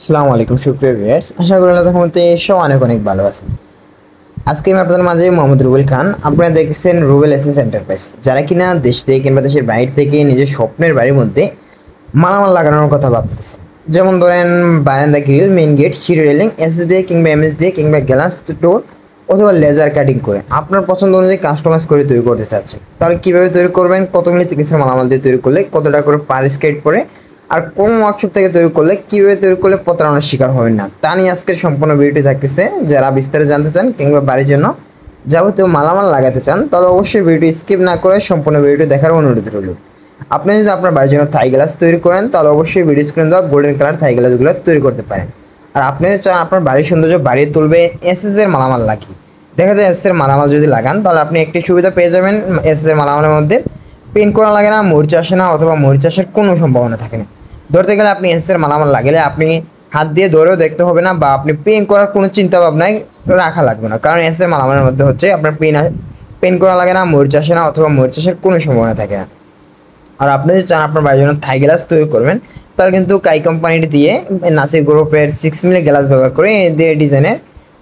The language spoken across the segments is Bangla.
আসসালামু আলাইকুম সুপ্রিয় ভিউয়ার্স, আশা করি আল্লাহর রহমতে সব অনেক অনেক ভালো আছেন। আজকে আমি আপনাদের মাঝে মোহাম্মদ রুবেল খান। আপনারা দেখছেন রুবেল এসএস এন্টারপ্রাইজ, যারা কিনা দেশ থেকে কিংবা দেশের বাইরে থেকে নিজের স্বপ্নের বাড়ির মধ্যে মালামাল লাগানোর কথা ভাবতেছেন। যেমন ধরেন বারান্দা গ্রিল, মেইন গেট, সিঁড়ি রেলিং এসএস দিয়ে কিংবা এমএস দিয়ে কিংবা গ্লাস ডোর অথবা লেজার কাটিং করে আপনার পছন্দ অনুযায়ী কাস্টমাইজ করে তৈরি করতে চাচ্ছেন। তাহলে কীভাবে তৈরি করবেন, কতগুলি চিকিৎসার মালামাল দিয়ে তৈরি করলে কত টাকা করে পার স্কোয়ার পড়ে, আর কোন ওয়ার্কশপ থেকে তৈরি করলে কীভাবে তৈরি করলে প্রতারণার শিকার হবেন না, তা নিয়ে আজকের সম্পূর্ণ ভিডিওটি থাকতেছে। যারা বিস্তারিত জানতে চান কিংবা বাড়ির জন্য যাবতীয় মালামাল লাগাতে চান, তাহলে অবশ্যই ভিডিওটি স্কিপ না করে সম্পূর্ণ ভিডিওটি দেখার অনুরোধ রইল। আপনি যদি আপনার বাড়ির জন্য থাই গ্লাস তৈরি করেন, তাহলে অবশ্যই ভিডিও স্ক্রিনে দেওয়া গোল্ডেন কালার থাই গ্লাসগুলো তৈরি করতে পারেন। আর আপনি যদি চান আপনার বাড়ির সৌন্দর্য বাড়িয়ে তুলবে এসএস এর মালামাল লাগিয়ে, দেখা যায় এসএস এর মালামাল যদি লাগান তাহলে আপনি একটি সুবিধা পেয়ে যাবেন। এসএস এর মালামালের মধ্যে পেন্ট করা লাগে না, মরিচা আসে না, অথবা মরিচা আসার কোনো সম্ভাবনা থাকে না। ধরতে গেলে আপনি এসএস এর মালামাল লাগালে আপনি হাত দিয়ে ধরেও দেখতে হবে না, বা আপনি পেন করার কোনো চিন্তা ভাবনায় রাখা লাগবে না, কারণ এসএস এর মালামালের মধ্যে হচ্ছে আপনার পেন করা লাগে না, মরিচা আসে না, অথবা মরিচা আসার কোনো সম্ভাবনা থাকে না। আর আপনি যদি চান আপনার বাড়ির জন্য থাই গ্লাস তৈরি করবেন, তাহলে কিন্তু কাই কোম্পানির দিয়ে নাসির গ্রুপের 6 মিলি গ্লাস ব্যবহার করে দিয়ে ডিজাইনের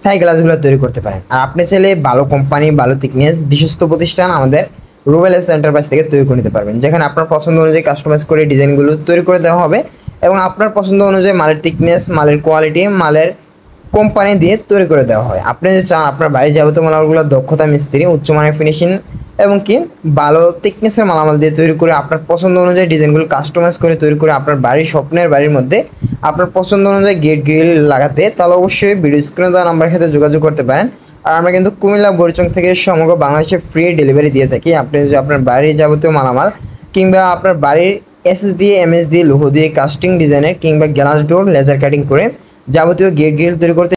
থাই গ্লাসগুলো তৈরি করতে পারেন। আর আপনি চাইলে ভালো কোম্পানি, ভালো থিকনেস, বিশ্বস্ত প্রতিষ্ঠান আমাদের রুবেল এস এন্টারপ্রাইজ থেকে তৈরি করে নিতে পারবেন, যেখানে আপনার পছন্দ অনুযায়ী কাস্টমাইজ করে ডিজাইনগুলো তৈরি করে দেওয়া হবে এবং আপনার পছন্দ অনুযায়ী মালের থিকনেস, মালের কোয়ালিটি, মালের কোম্পানি দিয়ে তৈরি করে দেওয়া হয়। আপনি যদি চান আপনার বাড়ির যাবতীয় মালামালগুলো দক্ষতা মিস্ত্রি, উচ্চমানের ফিনিশিং এবং কি ভালো থিকনেসের মালামাল দিয়ে তৈরি করে আপনার পছন্দ অনুযায়ী ডিজাইনগুলো কাস্টমাইজ করে তৈরি করে আপনার বাড়ির স্বপ্নের বাড়ির মধ্যে আপনার পছন্দ অনুযায়ী গেট গ্রিল লাগাতে, তাহলে অবশ্যই ভিডিও স্ক্রিনে দেওয়া নাম্বারের সাথে যোগাযোগ করতে পারেন। আর আমরা কিন্তু কুমিল্লা বরিচং থেকে সমগ্র বাংলাদেশে ফ্রি ডেলিভারি দিয়ে থাকি। আপনি যদি আপনার বাড়ির যাবতীয় মালামাল কিংবা আপনার বাড়ির এসএস দিয়ে, এমএস দিয়ে, লোহো দিয়ে কাস্টিং ডিজাইনের কিংবা গ্লাস ডোর লেজার কাটিং করে যাবতীয় গেট গ্রিল তৈরি করতে